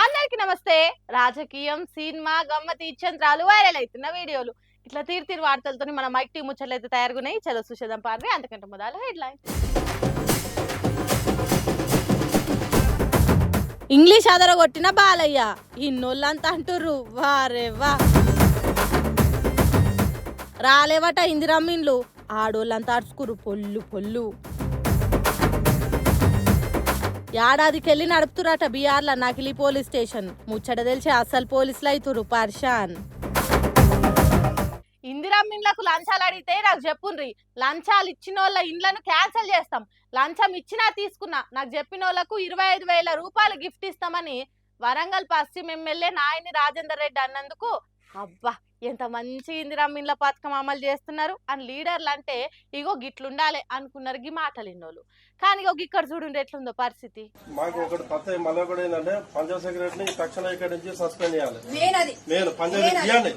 అందరికి నమస్తే. రాజకీయం, సినిమా, గమ్మతి ఇచ్చంత్రాలు, వైరల్ అవుతున్న వీడియోలు ఇట్లా తీరు వార్తలతో మన మైక్ టీ ముచ్చట్లు అయితే తయారుగున్నాయి. చలో చూసేద్దాం పార్వి. అంతకంటే మొదలు హెడ్లైన్. ఇంగ్లీష్ అదరగొట్టిన బాలయ్య ఇన్నోళ్ళంతా అంటుర్రు వారే వా. రాలేవట ఇందిరమ్మిన్లు, ఆడోళ్ళంతా అడుచుకురు పొల్లు పొల్లు. ఏడాదికెళ్ళి నడుపుతురట బీఆర్ల నకిలీ పోలీస్ స్టేషన్. ముచ్చట తెలిసి అసలు పోలీసులు అవుతురు పర్షాన్. ఇందిరమ్మిన్లకు లంచాలు అడిగితే నాకు చెప్పుండ్రి, లంచాలు ఇచ్చిన వాళ్ళ ఇండ్లను క్యాన్సిల్ చేస్తాం, లంచం ఇచ్చినా తీసుకున్నా నాకు చెప్పిన వాళ్ళకు 25,000 రూపాయలు గిఫ్ట్ ఇస్తామని వరంగల్ పశ్చిమ ఎమ్మెల్యే నాయని రాజేందర్ రెడ్డి అన్నందుకు అబ్బా ఎంత మంచి ఇందిరమ్మిన్ల పథకం అమలు చేస్తున్నారు అని లీడర్లు అంటే ఇగో గిట్లుండాలి అనుకున్నారు గీ మాటలు ఇన్నోళ్ళు. కానీ ఇగో ఇక్కడ చూడండి ఎట్లుందో పరిస్థితి. మాకు ఒకటి కొత్త మళ్ళీ కూడా ఏంటంటే పంచాయత్ సెక్రటరీని తక్షణ ఇక్కడి నుంచి సస్పెండ్ చేయాలి. నేను పంచాయతీ తీయండి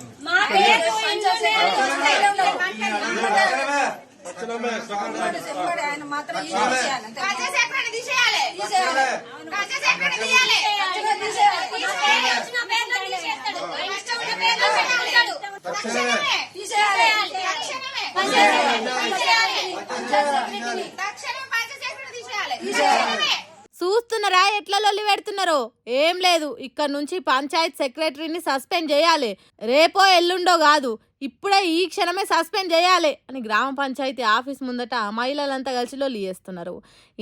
చూస్తున్నారా ఎట్లా లొల్లి పెడుతున్నారో? ఏం లేదు, ఇక్కడ నుంచి పంచాయత్ సెక్రటరీని సస్పెండ్ చేయాలి, రేపో ఎల్లుండో కాదు ఇప్పుడే ఈ క్షణమే సస్పెండ్ చేయాలి అని గ్రామ పంచాయతీ ఆఫీస్ ముందట మహిళలంతా కలిసి లొల్లి చేస్తున్నారు.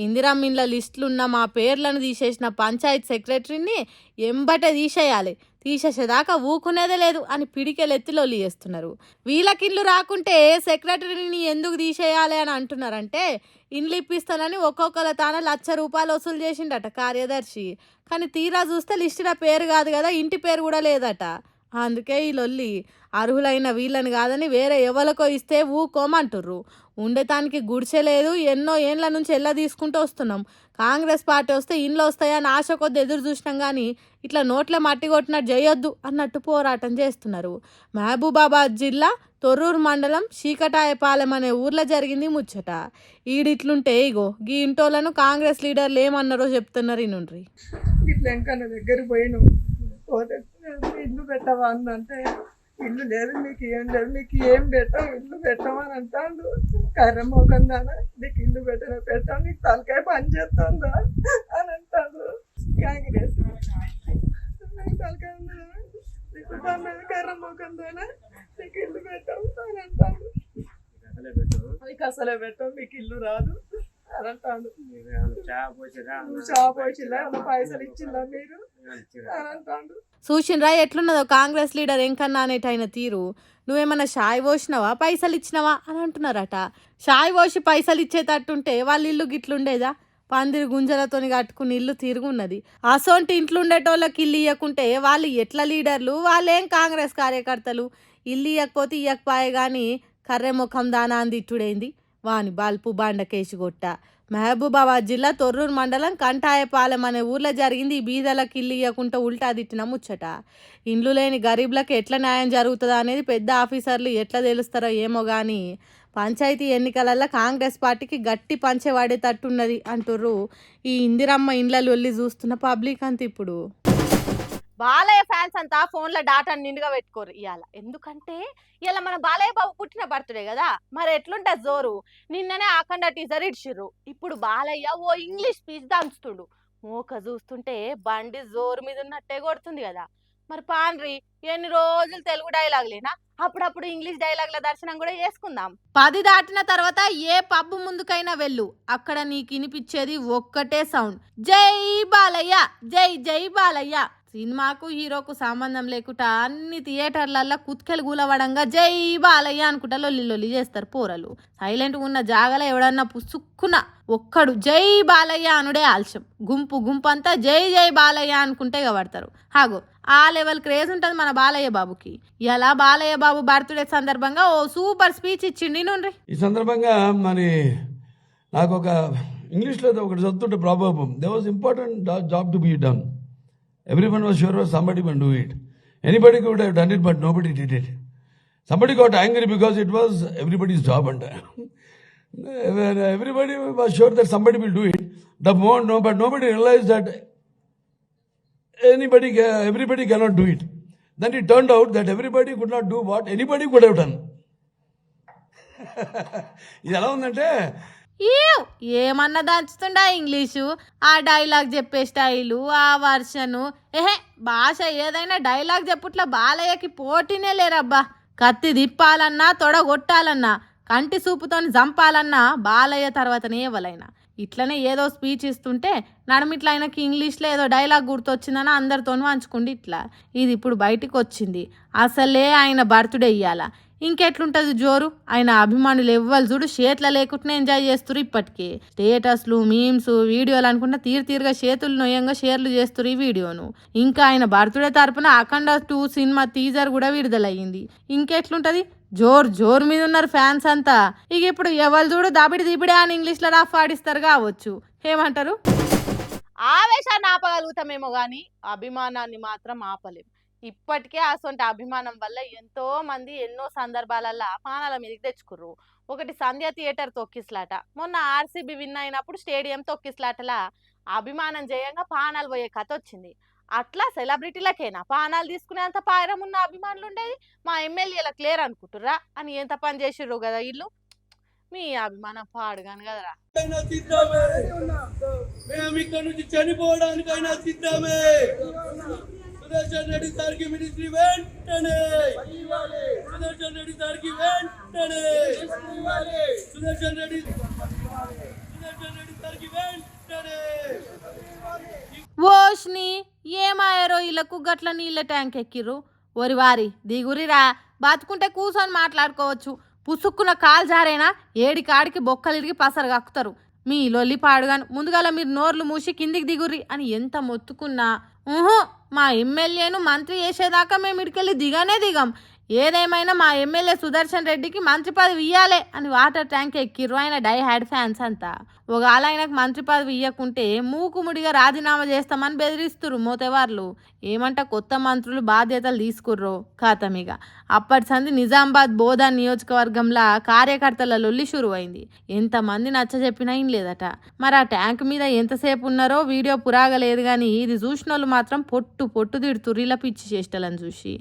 ఇందిరమ్మిన్ల లిస్టులున్న మా పేర్లను తీసేసిన పంచాయత్ సెక్రటరీని ఎంబటే తీసేయాలి, తీసేసేదాకా ఊకునేదే లేదు అని పిడికెలెత్తి లొల్లి చేస్తున్నారు. వీళ్ళకిండ్లు రాకుంటే సెక్రటరీని ఎందుకు తీసేయాలి అని అంటున్నారంటే ఇండ్లు ఇప్పిస్తానని ఒక్కొక్కల తాన 1,00,000 రూపాయలు వసూలు చేసిండట కార్యదర్శి. కానీ తీరా చూస్తే లిస్టుల పేరు కాదు కదా, ఇంటి పేరు కూడా లేదట. అందుకే ఈ లొల్లి. అర్హులైన వీళ్ళని కాదని వేరే ఎవరికో ఇస్తే ఊకోమంటుర్రు. ఉండటానికి గుడిసె లేదు, ఎన్నో ఏండ్ల నుంచి ఎల్ల తీసుకుంటూ వస్తున్నాం. కాంగ్రెస్ పార్టీ వస్తే ఇండ్లు వస్తాయని ఆశ కొద్ది ఎదురు చూసినాం కానీ ఇట్లా నోట్ల మట్టి కొట్టినట్టు చేయొద్దు అన్నట్టు పోరాటం చేస్తున్నారు. మహబూబాబాద్ జిల్లా తొర్రూరు మండలం చీకటాయపాలెం అనే ఊర్లో జరిగింది ముచ్చట. ఈడిట్లుంటే ఇగో గీ ఇంటోళ్ళను కాంగ్రెస్ లీడర్లు ఏమన్నారో చెప్తున్నారు. ఇనుండ్రి. ఇట్లా ఇంకా దగ్గరికి పోయిను పోతే ఇల్లు పెట్టవా అంటే ఇల్లు లేదు, మీకు ఏం లేదు, మీకు ఏం పెట్టావు, ఇల్లు పెట్టమని అంటాడు. కర్ర మోకందానా నీకు ఇల్లు పెట్టావు, నీకు తలకాయ పని చేస్తుందా అని అంటాడు. కాంగ్రెస్ నీకు తలకాయ ఉన్నదా, నీకు కర్ర మోకందానా నీకు ఇల్లు పెట్టావు అని అంటాడు. నీకు అసలే పెట్టావు, మీకు ఇల్లు రాదు అని అంటాడు. షాప్ వచ్చిలా పైసలు ఇచ్చిందా మీరు అని అంటాడు. చూసినరా ఎట్లున్నదో కాంగ్రెస్ లీడర్ ఎంకన్నా అనేటైన తీరు. నువ్వేమన్నా షాయి పోసినావా పైసలు ఇచ్చినావా అని అంటున్నారట. షాయి పోసి పైసలు ఇచ్చేటట్టుంటే వాళ్ళ ఇల్లు గిట్లుండేదా? పందిరి గుంజలతోని కట్టుకుని ఇల్లు తిరుగున్నది. అసోంటి ఇంట్లో ఉండేటోళ్ళకి ఇల్లు ఇవ్వకుంటే వాళ్ళు ఎట్లా లీడర్లు? వాళ్ళేం కాంగ్రెస్ కార్యకర్తలు? ఇల్లు ఇవ్వకపోతే ఇవ్వకపోయే కానీ కర్రె ముఖం దానా అందిట్టుడైంది వాని బల్పు బండకేసి కొట్ట. మహబూబాబాద్ జిల్లా తొర్రూరు మండలం కంఠాయపాలెం అనే ఊర్లో జరిగింది ఈ బీదలకు ఇల్లు ఇవ్వకుండా ఉల్టా తిట్టిన ముచ్చట. ఇండ్లు లేని గరీబ్లకు ఎట్లా న్యాయం జరుగుతుందా అనేది పెద్ద ఆఫీసర్లు ఎట్లా తెలుస్తారో ఏమో కానీ పంచాయతీ ఎన్నికలలో కాంగ్రెస్ పార్టీకి గట్టి పంచె వాడేటట్టున్నది అంటుర్రు ఈ ఇందిరమ్మ ఇండ్ల లొల్లి చూస్తున్న పబ్లిక్ అంత. ఇప్పుడు బాలయ్య ఫ్యాన్స్ అంతా ఫోన్లో డాటా నిండుగా పెట్టుకోరు ఇవాళ. ఎందుకంటే ఇవాళ మన బాలయ్య బాబు పుట్టిన బర్త్డే కదా, మరి ఎట్లుంటే జోరు. నిన్ననే అఖండ టీజర్ ఇడ్చిర్రు. ఇప్పుడు బాలయ్య ఓ ఇంగ్లీష్ స్పీచ్ దంచుతుడు. మోక చూస్తుంటే బండి జోరు మీద ఉన్నట్టే కొడుతుంది కదా. మరి పాండ్రి ఎన్ని రోజులు తెలుగు డైలాగులేనా, అప్పుడప్పుడు ఇంగ్లీష్ డైలాగుల దర్శనం కూడా చేసుకుందాం. 10 దాటిన తర్వాత ఏ పబ్బు ముందుకైనా వెళ్ళు, అక్కడ నీకు వినిపించేది ఒక్కటే సౌండ్, జై బాలయ్య, జై జై బాలయ్య. సినిమాకు హీరోకు సంబంధం లేకుండా అన్ని థియేటర్లల్లో కుత్కెలు గూలవడంగా జై బాలయ్య అనుకుంటా లొల్లి లొల్లి చేస్తారు పోరలు. సైలెంట్గా ఉన్న జాగలో ఎవడన్నా పుసుక్కున ఒక్కడు జై బాలయ్య అనుడే ఆలస్యం. గుంపు గుంపు అంతా జై జై బాలయ్య అనుకుంటే ఇవ్వబడతారు. హాగో ఆ లెవెల్ క్రేజ్ ఉంటుంది మన బాలయ్య బాబుకి. ఇలా బాలయ్య బాబు బర్త్డే సందర్భంగా ఓ సూపర్ స్పీచ్ ఇచ్చిండి నుండి. ఈ సందర్భంగా మరి నాకు ఒక ఇంగ్లీష్లో ఒకటి చదువుతుంటే problem, they was important job to be done. Everyone was sure somebody would do it. Anybody could have done it, but nobody did it. Somebody got angry because it was everybody's job. And Everybody was sure that somebody will do it. But nobody realized that everybody cannot do it. Then it turned out that everybody could not do what anybody could have done. ఇది ఎలా ఉందంటే ఏమన్నా దంచుతుండా English, ఆ dialogue చెప్పే style, ఆ వర్షను, భాష ఏదైనా dialogue చెప్పుట్లా బాలయ్యకి పోటీనే లేరబ్బా. కత్తి తిప్పాలన్నా, తొడగొట్టాలన్నా, కంటి సూపుతోని చంపాలన్నా బాలయ్య తర్వాతనే ఎవరైనా. ఇట్లనే ఏదో స్పీచ్ ఇస్తుంటే నడుమిట్లా ఆయనకి ఇంగ్లీష్లో ఏదో డైలాగ్ గుర్తొచ్చిందని అందరితోనూ పంచుకుండి ఇట్లా. ఇది ఇప్పుడు బయటికి వచ్చింది. అసలే ఆయన బర్త్డే ఇయ్యాల. ఇంకెట్లుంటుంది జోరు. ఆయన అభిమానులు ఎవ్వరు చూడు చేతుల లేకుండానే ఎంజాయ్ చేస్తురు. ఇప్పటికీ స్టేటస్లు, మీమ్స్, వీడియోలు అనుకుంటా తీరుగా చేతులు నొయ్యంగా షేర్లు చేస్తురు ఈ వీడియోను. ఇంకా ఆయన బర్త్డే తరపున అఖండ 2 సినిమా టీజర్ కూడా విడుదలయ్యింది. ఇంకెట్లుంటది, జోరు మీద ఉన్నారు ఫ్యాన్స్ అంతా. ఇక ఇప్పుడు ఎవరు చూడు దబిడి అని ఇంగ్లీష్లో రఫ్ ఆడిస్తారు కావచ్చు. ఏమంటారు? ఆవేశాన్ని ఆపగలుగుతామేమో కానీ అభిమానాన్ని మాత్రం ఆపలేం. ఇప్పటికే అసొంటి అభిమానం వల్ల ఎంతో మంది ఎన్నో సందర్భాలల్లో పానాల మీదకి తెచ్చుకుర్రు. ఒకటి సంధ్య థియేటర్ తొక్కిస్లాట, మొన్న ఆర్సీబీ విన్ అయినప్పుడు స్టేడియం తొక్కిస్లాటలా అభిమానం చేయంగా పానాలు పోయే కథ వచ్చింది. అట్లా సెలబ్రిటీలకేనా పానాలు తీసుకునేంత పాయరం ఉన్న అభిమానులు ఉండేది? మా ఎమ్మెల్యేలకు లేరు అనుకుంటుర్రా అని ఎంత పని చేసిర్రు కదా వీళ్ళు. మీ అభిమానం పాడుగాను కదరా. మేము ఇక్కడ నుంచి చనిపోవడానికైనా సిద్ధమే. సుదర్శన్ రెడ్డి సార్కి మినిస్ట్రీ వెంటనే, సుదర్శన్ రెడ్డి సార్కి వెంటనే, సుదర్శన్ రెడ్డి సార్కి వెంటనే. ఓష్ని ఏమాయారో వీళ్ళకు గట్ల నీళ్ళ ట్యాంక్ ఎక్కిర్రు. ఓరి వారి దిగురిరా, బతుకుంటే కూర్చొని మాట్లాడుకోవచ్చు. పుసుక్కున్న కాలు జారైనా ఏడి కాడికి బొక్కలిరిగి పసరు కక్కుతారు. మీ లొల్లి పాడుగాను. ముందుగాల మీరు నోర్లు మూసి కిందికి దిగుర్రి అని ఎంత మొత్తుకున్నా మా ఎమ్మెల్యేను మంత్రి చేసేదాకా మేము ఇడికెళ్ళి దిగం. ఏదేమైనా మా ఎమ్మెల్యే సుదర్శన్ రెడ్డికి మంత్రి పదవి ఇయ్యాలే అని వాటర్ ట్యాంక్ ఎక్కిర్రు ఆయన డై హ్యాడ్ ఫ్యాన్స్ అంతా. ఒకవేళ ఆయనకు మంత్రి పదవి ఇయ్యకుంటే మూకుముడిగా రాజీనామా చేస్తామని బెదిరిస్తురు మోతేవార్లు. ఏమంట కొత్త మంత్రులు బాధ్యతలు తీసుకుర్రో ఖాతమిగా. అప్పటి సంది నిజామాబాద్ బోధా నియోజకవర్గంలో కార్యకర్తల లొల్లి షురువైంది. ఎంతమంది నచ్చ చెప్పినా ఏం లేదట. మరి ఆ ట్యాంక్ మీద ఎంతసేపు ఉన్నారో వీడియో పురాగలేదు కానీ ఇది చూసిన వాళ్ళు మాత్రం పొట్టు తిడుతుర్రు ఇలా పిచ్చి చేష్టలని చూసి.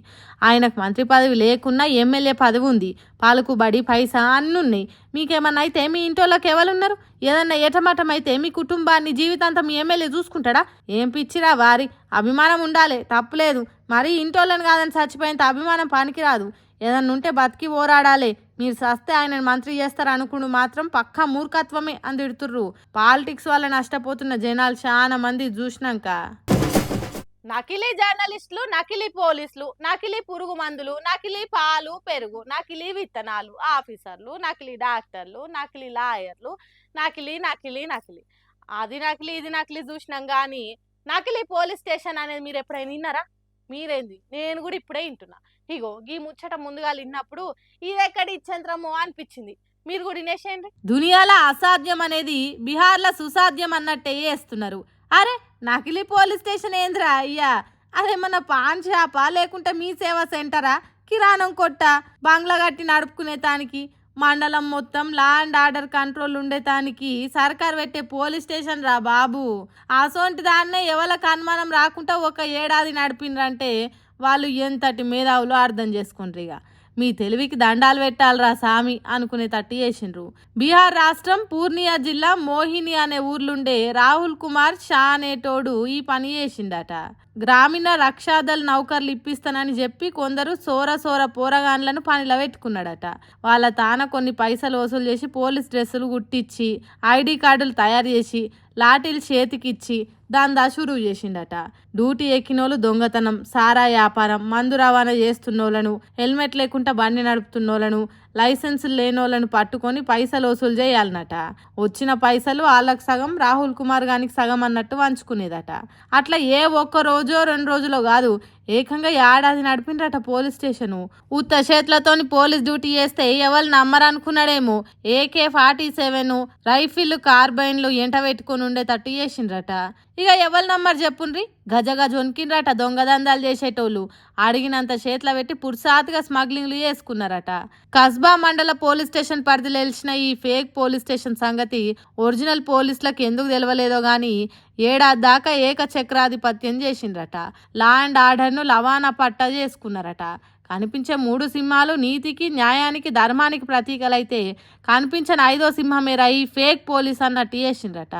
ఆయనకు మంత్రి పదవి లేకున్నా ఎమ్మెల్యే పదవి ఉంది, పాలకుబడి పైసా అన్నున్నాయి. మీకేమన్నా అయితే మీ ఇంటోళ్ళకి ఎవరున్నారు? ఏదన్నా ఏటమటం అయితే మీ కుటుంబాన్ని జీవితాంతం మీ ఎమ్మెల్యే చూసుకుంటాడా? ఏం పిచ్చిరా వారి. అభిమానం ఉండాలి, తప్పులేదు. మరి ఇంటోళ్ళని కాదని చచ్చిపోయేంత అభిమానం పనికిరాదు. ఏదన్నా ఉంటే బతికి పోరాడాలి. మీరు సస్తే ఆయనను మంత్రి చేస్తారు అనుకుని మాత్రం పక్కా మూర్ఖత్వమే అని తిడుతుర్రు. పాలిటిక్స్ వల్ల నష్టపోతున్న జనాలు చాలా మంది చూసినాక నకిలీ జర్నలిస్టులు, నకిలీ పోలీసులు, నకిలీ పురుగు మందులు, నకిలీ పాలు పెరుగు, నకిలీ విత్తనాలు ఆఫీసర్లు, నకిలీ డాక్టర్లు, నకిలీ లాయర్లు, నకిలీ అది నకిలీ ఇది నకిలీ చూసినాం కానీ నకిలీ పోలీస్ స్టేషన్ అనేది మీరు ఎప్పుడైనా విన్నారా? మీరేంది, నేను కూడా ఇప్పుడే వింటున్నా. ఇగో ఈ ముచ్చట ముందుగా విన్నప్పుడు ఇది ఎక్కడి ఇచ్చేంద్రమో అనిపించింది. మీరు కూడా వినేసేయండి. దునియాలో అసాధ్యం అనేది బీహార్లో సుసాధ్యం అన్నట్టే చేస్తున్నారు. అరే నకిలీ పోలీస్ స్టేషన్ ఏంద్రా అయ్యా? అదేమన్నా పాన్ షాపా లేకుంటే మీ సేవా సెంటరా? కిరాణం కొట్ట, బంగ్లా కట్టి నడుపుకునే తానికి, మండలం మొత్తం లా అండ్ ఆర్డర్ కంట్రోల్ ఉండేతానికి సర్కార్ పెట్టే పోలీస్ స్టేషన్ రా బాబు. అసోంటి దాన్నే ఎవరికి అనుమానం రాకుండా 1 ఏడాది నడిపినరంటే వాళ్ళు ఎంతటి మేధావులు అర్థం చేసుకుంటారు. ఇక మీ తెలివికి దండాలు పెట్టాలరా సామి అనుకునే తట్టి చేసిండ్రు. బీహార్ రాష్ట్రం పూర్ణియా జిల్లా మోహిని అనే ఊర్లుండే రాహుల్ కుమార్ షా అనేటోడు ఈ పని చేసిండట. గ్రామీణ రక్షాదళ్ నౌకర్లు ఇప్పిస్తానని చెప్పి కొందరు సోర పోరగాన్లను పనిలో పెట్టుకున్నాడట. వాళ్ళ తాన కొన్ని పైసలు వసూలు చేసి పోలీస్ డ్రెస్సులు కుట్టించి, ఐడి కార్డులు తయారు చేసి, లాఠీలు చేతికిచ్చి దందా షురువు చేసిండట. డ్యూటీ ఎక్కినోళ్ళు దొంగతనం, సారా వ్యాపారం, మందు రవాణా చేస్తున్నోళ్ళను, హెల్మెట్ లేకుండా బండి నడుపుతున్నోళ్ళను, లైసెన్సులు లేనోళ్ళను పట్టుకొని పైసలు వసూలు చేయాలన్నట. వచ్చిన పైసలు వాళ్ళకి సగం, రాహుల్ కుమార్ గానికి సగం అన్నట్టు వంచుకునేదట. అట్లా ఏ 1 రోజో 2 రోజులో కాదు, ఏకంగా ఏడాది నడిపిండ్రట పోలీస్ స్టేషను. ఉత్త చేతులతోని పోలీస్ డ్యూటీ చేస్తే ఎవరు నమ్మరనుకున్నాడేమో. AK-47 రైఫిల్ కార్బైన్లు ఎంట పెట్టుకుని ఉండేటట్టు చేసిండ్రట. ఇక ఎవరు నమ్మరు చెప్పుండ్రి. గజ వణికిండ్రట దొంగదందాలు చేసేటోళ్ళు. అడిగినంత చేతిలో పెట్టి పుర్సాతుగా స్మగ్లింగ్లు చేసుకున్నారట. కస్బా మండల పోలీస్ స్టేషన్ పరిధిలో వెలిసిన ఈ ఫేక్ పోలీస్ స్టేషన్ సంగతి ఒరిజినల్ పోలీసులకు ఎందుకు తెలవలేదో గానీ ఏడాది దాకా ఏకచక్రాధిపత్యం చేసిండ్రట. లా అండ్ ఆర్డర్ను లవానా పట్టా చేసుకున్నారట. కనిపించే 3 సింహాలు నీతికి, న్యాయానికి, ధర్మానికి ప్రతీకలైతే కనిపించని 5వ సింహమేరా ఈ ఫేక్ పోలీస్ అన్నట్టు చేసిండ్రట.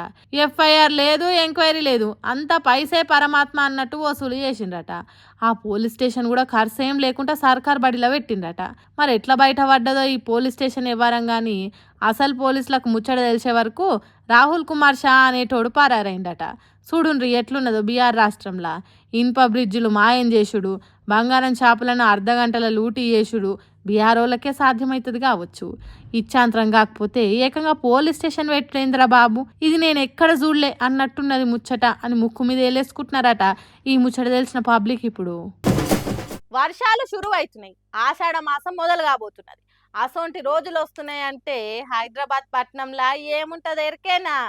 FIR లేదు, ఎంక్వైరీ లేదు, అంతా పైసే పరమాత్మ అన్నట్టు వసూలు చేసిండ్రట. ఆ పోలీస్ స్టేషన్ కూడా ఖర్చేం లేకుండా సర్కార్ బడిలో పెట్టిండ్రట. మరి ఎట్లా బయట పడ్డదో ఈ పోలీస్ స్టేషన్ వ్యవహారం కానీ అసలు పోలీసులకు ముచ్చట తెలిసే వరకు రాహుల్ కుమార్ షా అనేటోడు పారారైందట. చూడుండ్రి ఎట్లున్నదో బీహార్ రాష్ట్రంలో. ఇనుప బ్రిడ్జిలు మాయం చేసుడు, బంగారం షాపులను అర్ధగంటల లూటీ చేసుడు బీహార్ వాళ్ళకే సాధ్యమవుతుంది కావచ్చు. ఇచ్చాంతరం కాకపోతే ఏకంగా పోలీస్ స్టేషన్ పెట్టలేంద్రా బాబు, ఇది నేను ఎక్కడ చూడలే అన్నట్టున్నది ముచ్చట అని ముక్కు మీద వేలేసుకుంటున్నారట ఈ ముచ్చట తెలిసిన పబ్లిక్. ఇప్పుడు వర్షాలు షురువు అవుతున్నాయి, ఆషాఢ మాసం మొదలు కాబోతున్నది. అసొంటి రోజులు వస్తున్నాయి అంటే హైదరాబాద్ పట్టణంలా ఏముంటది ఎరికేనా?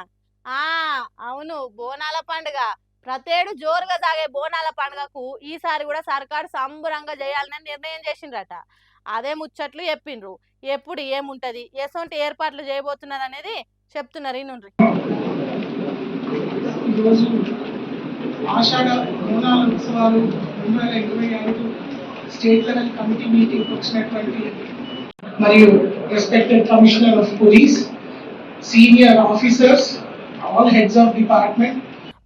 అవును, బోనాల పండుగ. ప్రతేడు జోరుగా సాగే బోనాల పండుగకు ఈసారి కూడా సర్కారు సంబరంగా చేయాలని నిర్ణయం చేసిండ్రట. అదే ముచ్చట్లు చెప్పిండ్రు. ఎప్పుడు ఏముంటది, ఎసొంటి ఏర్పాట్లు చేయబోతున్నారు అనేది చెప్తున్నారు. ఈనుండ్రి. ఈరోజు ఆషాఢ బోనాల ఉత్సవాలు 2025 స్టేట్ లెవెల్ కమిటీ మీటింగ్ వచ్చినటువంటి మరియు respected commissioner of police, senior officers, all heads of department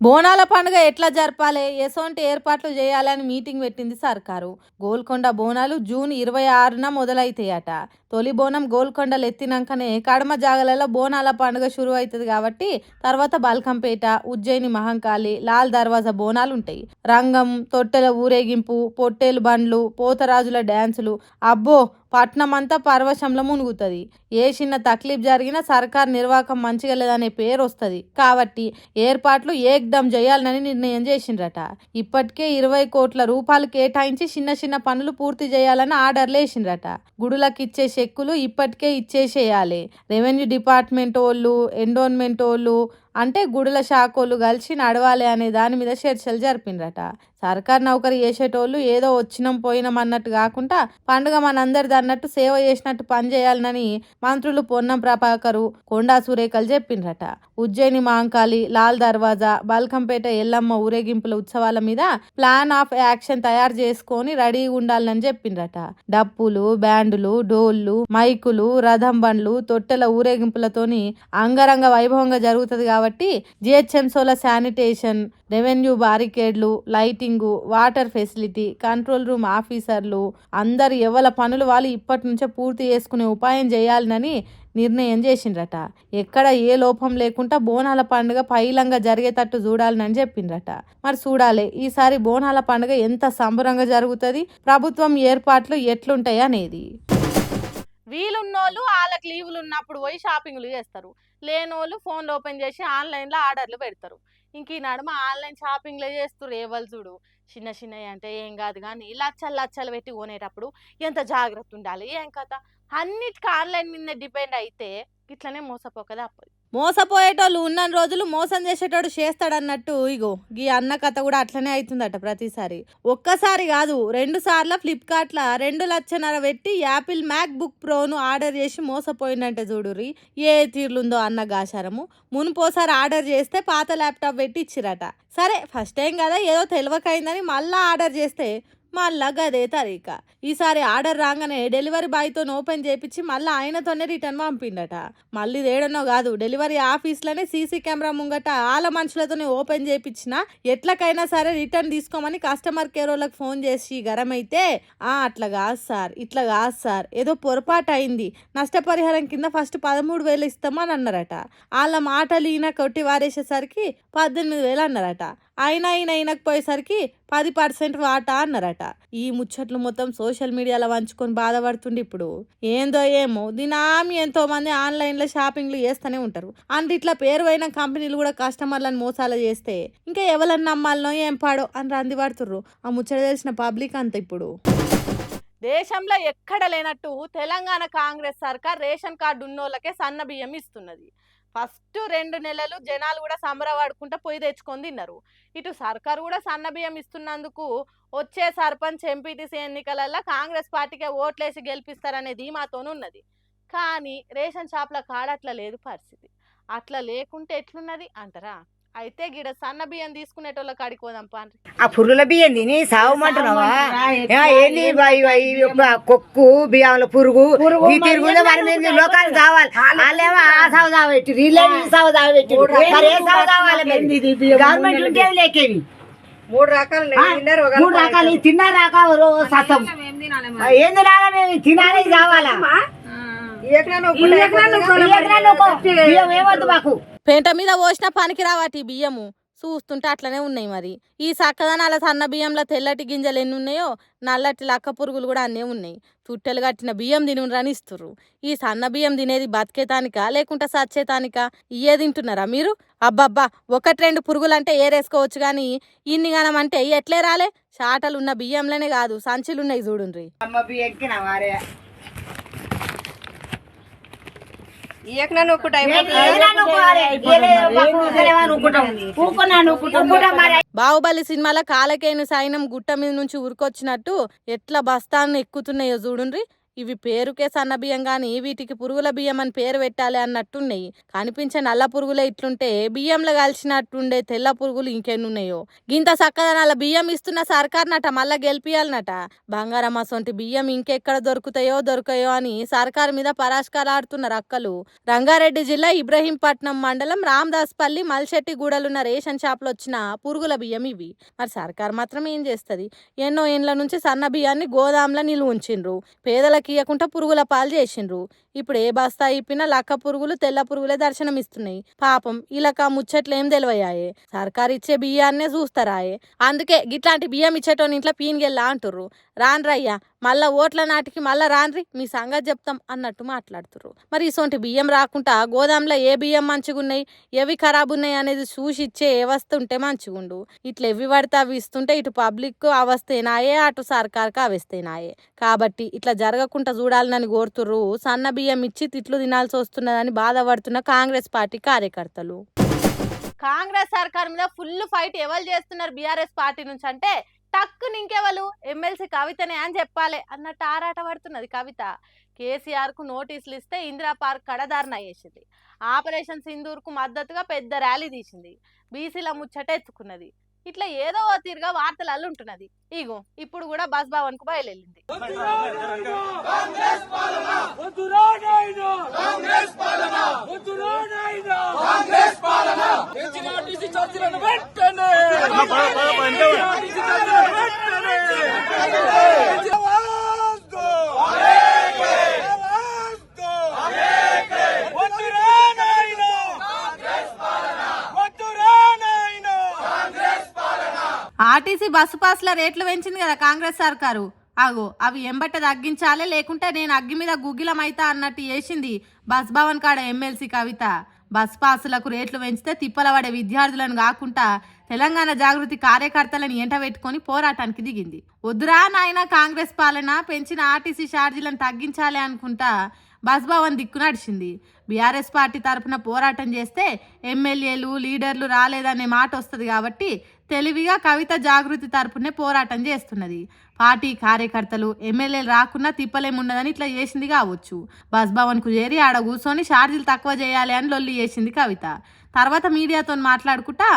బోనాల పండుగ ఎట్లా జరపాలి, ఎసొంటి ఏర్పాట్లు చేయాలని మీటింగ్ పెట్టింది సర్కారు. గోల్కొండ బోనాలు జూన్ 26న మొదలైతాయట. తొలి బోనం గోల్కొండలు ఎత్తినాకనే కడమ జాగలలో బోనాల పండుగ షురు అవుతుంది కాబట్టి తర్వాత బల్కంపేట, ఉజ్జయిని మహంకాళి, లాల్ దర్వాజా బోనాలు ఉంటాయి. రంగం, తొట్టెల ఊరేగింపు, పొట్టేలు బండ్లు, పోతరాజుల డ్యాన్సులు, అబ్బో పట్నం అంతా పరవశంలో మునుగుతుంది. ఏ చిన్న తక్లీఫ్ జరిగినా సర్కార్ నిర్వాహకం మంచిగా లేదనే పేరు వస్తుంది కాబట్టి ఏర్పాట్లు ఏకదం చేయాలని నిర్ణయం చేసిండ్రట. ఇప్పటికే 20 కోట్ల రూపాయలు కేటాయించి చిన్న చిన్న పనులు పూర్తి చేయాలని ఆర్డర్లు వేసిండ్రట. గుడులకు ఇచ్చే చెక్కులు ఇప్పటికే ఇచ్చేసేయాలి. రెవెన్యూ డిపార్ట్మెంట్ వాళ్ళు, ఎండోన్మెంట్ వాళ్ళు అంటే గుడుల శాఖోళ్ళు కలిసి నడవాలి అనే దాని మీద చర్చలు జరిపిండ్రట. సర్కార్ నౌకరీ చేసేటోళ్ళు ఏదో వచ్చినాం పోయినాం అన్నట్టు కాకుండా పండుగ మనందరిది అన్నట్టు సేవ చేసినట్టు పని చేయాలని మంత్రులు పొన్నం ప్రభాకరు, కొండా సురేఖలు చెప్పిండ్రట. ఉజ్జయిని మహంకాళి, లాల్ దర్వాజా, బల్కంపేట ఎల్లమ్మ ఊరేగింపుల ఉత్సవాల మీద ప్లాన్ ఆఫ్ యాక్షన్ తయారు చేసుకొని రెడీగా ఉండాలని చెప్పిండ్రట. డప్పులు, బ్యాండులు, డోళ్లు, మైకులు, రథం బండ్లు, తొట్టెల ఊరేగింపులతోని అంగరంగ వైభవంగా జరుగుతుంది కాబట్టి GHMSల శానిటేషన్, రెవెన్యూ బారికేడ్లు, lighting, water facility, control room ఆఫీసర్లు అందరు ఎవరి పనులు వాళ్ళు ఇప్పటి నుంచే పూర్తి చేసుకునే ఉపాయం చేయాలని నిర్ణయం చేసిండ్రట. ఎక్కడ ఏ లోపం లేకుండా బోనాల పండుగ పైలంగా జరిగేటట్టు చూడాలని చెప్పిండ్రట. మరి చూడాలి ఈసారి బోనాల పండుగ ఎంత సంబరంగా జరుగుతుంది, ప్రభుత్వం ఏర్పాట్లు ఎట్లుంటాయి అనేది. వీలున్నోళ్ళు వాళ్ళకి లీవులు ఉన్నప్పుడు పోయి షాపింగ్లు చేస్తారు, లేనోళ్ళు ఫోన్లు ఓపెన్ చేసి ఆన్లైన్లో ఆర్డర్లు పెడతారు. ఇంక ఈ నడుమ ఆన్లైన్ షాపింగ్లే చేస్తారు ఏవల్ చూడు. చిన్న చిన్నవి అంటే ఏం కాదు కానీ లచ్చలు పెట్టి కొనేటప్పుడు ఎంత జాగ్రత్త ఉండాలి ఏం కథ. అన్నిటికీ ఆన్లైన్ మీద డిపెండ్ అయితే ఇట్లనే మోసపోకదా అప్పది. మోసపోయేటోళ్ళు ఉన్న రోజులు మోసం చేసేటోడు చేస్తాడన్నట్టు ఇగో ఈ అన్న కథ కూడా అట్లనే అవుతుందట. ప్రతిసారి ఒక్కసారి కాదు 2 సార్లు ఫ్లిప్కార్ట్లో 2 లక్షన్నర పెట్టి యాపిల్ మ్యాక్ బుక్ ప్రోను ఆర్డర్ చేసి మోసపోయిందంటే చూడుర్రి ఏ తీర్లుందో అన్న గాశారము. మునుపోసారి ఆర్డర్ చేస్తే పాత ల్యాప్టాప్ పెట్టి ఇచ్చిరట. సరే ఫస్ట్ టైం కదా ఏదో తెలియకైందని మళ్ళీ ఆర్డర్ చేస్తే మళ్ళా గదే తరీక. ఈసారి ఆర్డర్ రాగానే డెలివరీ బాయ్తో ఓపెన్ చేయించి మళ్ళీ ఆయనతోనే రిటర్న్ పంపిండట. మళ్ళీ ఏడనో కాదు డెలివరీ ఆఫీస్లోనే సీసీ కెమెరా ముంగట వాళ్ళ మనుషులతోనే ఓపెన్ చేయించిన ఎట్లకైనా సరే రిటర్న్ తీసుకోమని కస్టమర్ కేర్ వాళ్ళకి ఫోన్ చేసి గరమైతే అట్లా కాదు సార్, ఇట్లా కాదు సార్, ఏదో పొరపాటు అయింది, నష్టపరిహారం కింద ఫస్ట్ 13,000 ఇస్తామని అన్నారట. వాళ్ళ మాటలు ఈయన కొట్టి వారేసేసరికి 18,000 అన్నారట. అయినా ఈయనకపోయేసరికి 10% వాటా అన్నారట. ఈ ముచ్చట్లు మొత్తం సోషల్ మీడియాలో వంచుకొని బాధపడుతుండే. ఇప్పుడు ఏందో ఏమో దీని ఆమె ఎంతో మంది ఆన్లైన్లో షాపింగ్లు చేస్తూనే ఉంటారు. అంటే ఇట్లా పేరు పోయిన కంపెనీలు కూడా కస్టమర్లను మోసాలు చేస్తే ఇంకా ఎవరన్నా నమ్మాలనో ఏం పాడో అని రంది పడుతుర్రు. ఆ ముచ్చట తెలిసిన పబ్లిక్ అంత. ఇప్పుడు దేశంలో ఎక్కడ లేనట్టు తెలంగాణ కాంగ్రెస్ సర్కార్ రేషన్ కార్డు ఉన్నోళ్ళకే సన్న బియ్యం ఇస్తున్నది. ఫస్ట్ 2 నెలలు జనాలు కూడా సంబరపడుకుంటా పొయ్యి తెచ్చుకొని తిన్నారు. ఇటు సర్కారు కూడా సన్న బియ్యం ఇస్తున్నందుకు వచ్చే సర్పంచ్ ఎంపీటీసీ ఎన్నికలలో కాంగ్రెస్ పార్టీకే ఓట్లేసి గెలిపిస్తారనే ధీమాతోనున్నది. కానీ రేషన్ షాప్ల కాడ అట్లా లేదు పరిస్థితి. అట్లా లేకుంటే ఎట్లున్నది అంటారా? అయితే గిడ సన్న బియ్యం తీసుకునేటోళ్ళ కాడికి పోదాం పాండ్రి. ఆ పురుగుల బియ్యం తిని సావమంటున్నావా? ఏంది కొక్కు బియ్యంలో పురుగు ఈ తిరుగులో మరి లోకాలు కావాలి. వాళ్ళేమో ఆ సాగు తాగబెట్టి వీళ్ళేమి ఈ సాగు తాగబెట్టి మరి ఏ సాగు తాగాలి? గవర్నమెంట్ ఉంటే లేకేవి 3 రకాలు 3 రకాలు తిన్నా రాక సత్తం ఏం తినాలా? మేము తినాలి కావాలా? ఏమొద్దు మాకు. పెంట మీద పోసిన పనికి రావాటి బియ్యము చూస్తుంటే అట్లనే ఉన్నాయి. మరి ఈ చక్కదనాల సన్న బియ్యంలో తెల్లటి గింజలు ఎన్ని ఉన్నాయో నల్లటి లక్క పురుగులు కూడా అన్నీ ఉన్నాయి. తుట్టెలు కట్టిన బియ్యం తిని రానిస్తుర్రు. ఈ సన్న బియ్యం తినేది బతికేతానికా లేకుంటే సచ్చేతానికా? ఇయ్యే తింటున్నారా మీరు? అబ్బబ్బా 1-2 పురుగులు అంటే ఏరేసుకోవచ్చు కానీ ఇన్ని గానం అంటే ఎట్లే రాలే? చాటలు ఉన్న బియ్యంలోనే కాదు సంచులున్నాయి చూడుండ్రి. బాహుబలి సినిమాలో కాలకేను సైనం గుట్ట మీద నుంచి ఉరికొచ్చినట్టు ఎట్లా బస్తాన్ని ఎక్కుతున్నాయో చూడుండ్రి. ఇవి పేరుకే సన్న బియ్యం గాని వీటికి పురుగుల బియ్యం అని పేరు పెట్టాలి అన్నట్టున్నాయి. కనిపించే నల్ల పురుగులే ఇట్లుంటే బియ్యంలో కలిసినట్టుండే తెల్ల పురుగులు ఇంకెన్నున్నాయో. గింత చక్కదనాల బియ్యం ఇస్తున్న సర్కార్ నట మళ్ళా గెలిపియాలనట. బంగారం అసొంటి బియ్యం ఇంకెక్కడ దొరకాయో అని సర్కార్ మీద పరాష్కారాడుతున్నారు అక్కలు. రంగారెడ్డి జిల్లా ఇబ్రహీంపట్నం మండలం రామదాస్పల్లి మల్శెట్టి గూడలున్న రేషన్ షాప్లో వచ్చిన పురుగుల బియ్యం ఇవి. మరి సర్కార్ మాత్రం ఏం చేస్తుంది? ఎన్నో ఏండ్ల నుంచి సన్న బియ్యాన్ని గోదాంలో నిలువ ఉంచిండ్రు. పేదలకు ఇయ్యకుండా పురుగుల పాలు చేసిండ్రు. ఇప్పుడు ఏ బస్తా ఇప్పినా లక్క పురుగులు తెల్ల పురుగులే దర్శనమిస్తున్నాయి. పాపం ఇలాక ముచ్చట్లు ఏం తెలివయ్యాయే? సర్కారు ఇచ్చే బియ్యాన్నే చూస్తారాయే. అందుకే గిట్లాంటి బియ్యం ఇచ్చేటోని ఇంట్లో పీనిగెల్లా అంటుర్రు. రాన్రయ్యా మళ్ళా ఓట్ల నాటికి మళ్ళా రాన్రి మీ సంగతి చెప్తాం అన్నట్టు మాట్లాడుతుర్రు. మరి ఇసోంటి బియ్యం రాకుండా గోదాంలో ఏ బియ్యం మంచిగున్నాయి ఏవి ఖరాబ్ ఉన్నాయి అనేది చూసి ఇచ్చే ఏ వస్తు ఉంటే మంచిగుండు. ఇట్లా ఎవి పడితే అవి ఇస్తుంటే ఇటు పబ్లిక్ అవస్తేనాయే అటు సర్కార్కి అవస్తేనాయే. కాబట్టి ఇట్లా జరగకుండా చూడాలని కోరుతుర్రు. సన్న బియ్యం ఇచ్చి తిట్లు తినాల్సి వస్తున్నదని బాధపడుతున్న కాంగ్రెస్ పార్టీ కార్యకర్తలు. కాంగ్రెస్ సర్కార్ మీద ఫుల్ ఫైట్ ఎవరు చేస్తున్నారు బీఆర్ఎస్ పార్టీ నుంచి అంటే టక్కుని ఇంకెవరు ఎమ్మెల్సీ కవితనే అని చెప్పాలి అన్నట్టు ఆరాట పడుతున్నది కవిత. కేసీఆర్ కు నోటీసులు ఇస్తే ఇందిరా పార్క్ కడదారణ చేసింది. ఆపరేషన్ సింధూర్ కు మద్దతుగా పెద్ద ర్యాలీ తీసింది. బీసీల ముచ్చట ఎత్తుకున్నది. ఇట్లా ఏదో తీరుగా వార్తలు అల్లుంటున్నది. ఇగో ఇప్పుడు కూడా బస్ భవన్ కు బయలుదేరింది. ఆర్టీసీ బస్సు పాస్ల రేట్లు పెంచింది కదా కాంగ్రెస్ సర్కారు. అగో అవి ఎంబట్ట తగ్గించాలే లేకుంటే నేను అగ్గి మీద గుగ్గిలం అయితా అన్నట్టు చేసింది బస్ భవన్ కాడ ఎమ్మెల్సీ కవిత. బస్ పాసులకు రేట్లు పెంచితే తిప్పల పడే విద్యార్థులను కాకుండా తెలంగాణ జాగృతి కార్యకర్తలను ఎంట పెట్టుకొని పోరాటానికి దిగింది. వద్దురా నాయన కాంగ్రెస్ పాలన పెంచిన ఆర్టీసీ ఛార్జీలను తగ్గించాలి అనుకుంటా బస్ భవన్ దిక్కు నడిచింది. బీఆర్ఎస్ పార్టీ తరఫున పోరాటం చేస్తే ఎమ్మెల్యేలు లీడర్లు రాలేదనే మాట వస్తుంది కాబట్టి తెలివిగా కవిత జాగృతి తరఫునే పోరాటం చేస్తున్నది. పార్టీ కార్యకర్తలు ఎమ్మెల్యేలు రాకున్నా తిప్పలేమున్నదని ఇట్లా చేసింది కావచ్చు. బస్ భవన్ కు చేరి ఆడ కూర్చొని ఛార్జీలు తక్కువ చేయాలి అని లొల్లి చేసింది కవిత. తర్వాత మీడియాతో మాట్లాడుకుంటా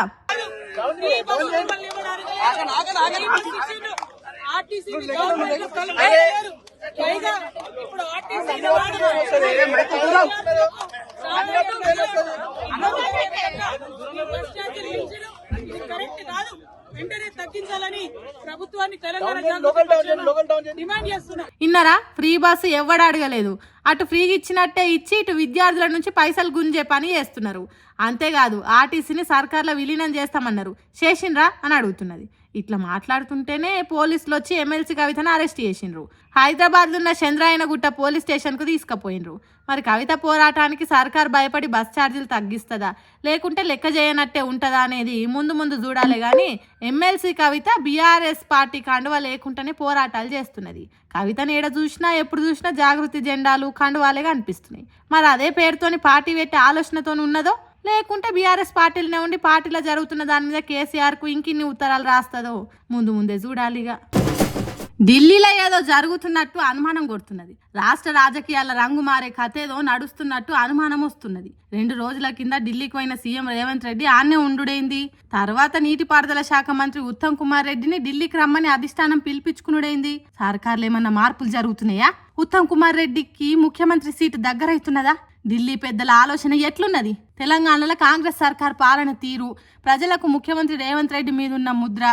ఇన్నరా ఫ్రీ బస్సు ఎవడు అడగలేదు. అటు ఫ్రీగా ఇచ్చినట్టే ఇచ్చి ఇటు విద్యార్థుల నుంచి పైసలు గుంజే పని చేస్తున్నారు. అంతేకాదు ఆర్టీసీని సర్కార్లో విలీనం చేస్తామన్నారు, చేసిండ్రా అని అడుగుతున్నది. ఇట్లా మాట్లాడుతుంటేనే పోలీసులు వచ్చి ఎమ్మెల్సీ కవితను అరెస్ట్ చేసిండ్రు. హైదరాబాద్లో ఉన్న చంద్రాయనగుట్ట పోలీస్ స్టేషన్కు తీసుకుపోయినరు. మరి కవిత పోరాటానికి సర్కార్ భయపడి బస్ ఛార్జీలు తగ్గిస్తుందా లేకుంటే లెక్క చేయనట్టే ఉంటుందా అనేది ముందు ముందు చూడాలి. కానీ ఎమ్మెల్సీ కవిత బీఆర్ఎస్ పార్టీ కండువా లేకుండానే పోరాటాలు చేస్తున్నది. కవితను ఏడ చూసినా ఎప్పుడు చూసినా జాగృతి జెండాలు కండువాలే కనిపిస్తున్నాయి. మరి అదే పేరుతోని పార్టీ పెట్టే ఆలోచనతో ఉన్నదో లేకుంటే బీఆర్ఎస్ పార్టీలనే ఉండి పార్టీలో జరుగుతున్న దాని మీద కేసీఆర్కు ఇంకిన్ని ఉత్తరాలు రాస్తుందో ముందు ముందే చూడాలిగా. ఢిల్లీలో ఏదో జరుగుతున్నట్టు అనుమానం కొడుతున్నది. రాష్ట్ర రాజకీయాల రంగు మారే కథ ఏదో నడుస్తున్నట్టు అనుమానం వస్తున్నది. 2 రోజుల కింద ఢిల్లీకి పోయిన సీఎం రేవంత్ రెడ్డి ఆన్నే ఉండుడైంది. తర్వాత నీటిపారుదల శాఖ మంత్రి ఉత్తమ్ కుమార్ రెడ్డిని ఢిల్లీకి రమ్మని అధిష్టానం పిలిపించుకునుడైంది. సర్కార్లు ఏమన్నా మార్పులు జరుగుతున్నాయా? ఉత్తమ్ కుమార్ రెడ్డికి ముఖ్యమంత్రి సీటు దగ్గరైతున్నదా? ఢిల్లీ పెద్దల ఆలోచన ఎట్లున్నది? తెలంగాణలో కాంగ్రెస్ సర్కార్ పాలన తీరు, ప్రజలకు ముఖ్యమంత్రి రేవంత్ రెడ్డి మీదున్న ముద్ర,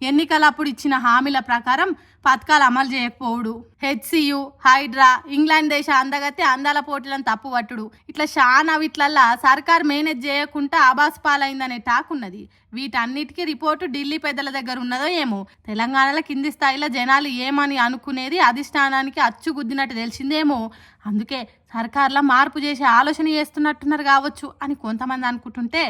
ఎన్నికలప్పుడు ఇచ్చిన హామీల ప్రకారం పథకాలు అమలు చేయకపోవడు, హెచ్సియు, హైడ్రా, ఇంగ్లాండ్ దేశ అందగతే అందాల పోటీలను తప్పుపట్టుడు, ఇట్లా షానా వీట్లల్లా సర్కార్ మేనేజ్ చేయకుండా ఆబాస్ పాలైందనే టాక్ ఉన్నది. వీటన్నిటికీ రిపోర్టు ఢిల్లీ పెద్దల దగ్గర ఉన్నదో ఏమో. తెలంగాణలో కింది స్థాయిలో జనాలు ఏమని అనుకునేది అధిష్టానానికి అచ్చుగుద్దినట్టు తెలిసిందేమో. అందుకే సర్కార్లో మార్పు చేసే ఆలోచన చేస్తున్నట్టున్నారు కావచ్చు అని కొంతమంది అనుకుంటుంటే,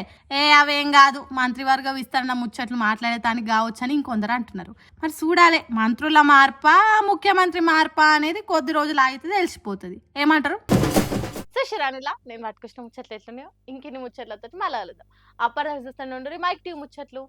అవేం కాదు మంత్రివర్గ విస్తరణ ముచ్చట్లు మాట్లాడేదానికి కావచ్చు అని ఇంకొందరు అంటున్నారు. మరి చూడాలి మంత్రుల మార్పా ముఖ్యమంత్రి మార్పా అనేది కొద్ది రోజులు ఆగితే తెలిసిపోతుంది. ఏమంటారు? సుశిరానిలా నేను పట్టుకొచ్చిన ముచ్చట్లు ఎట్లున్నాయో ఇంకిన్ని ముచ్చట్లతో మళ్ళీ కలుద్దాం. అప్పర్ చూస్తాను మైక్ టీవీ ముచ్చట్లు.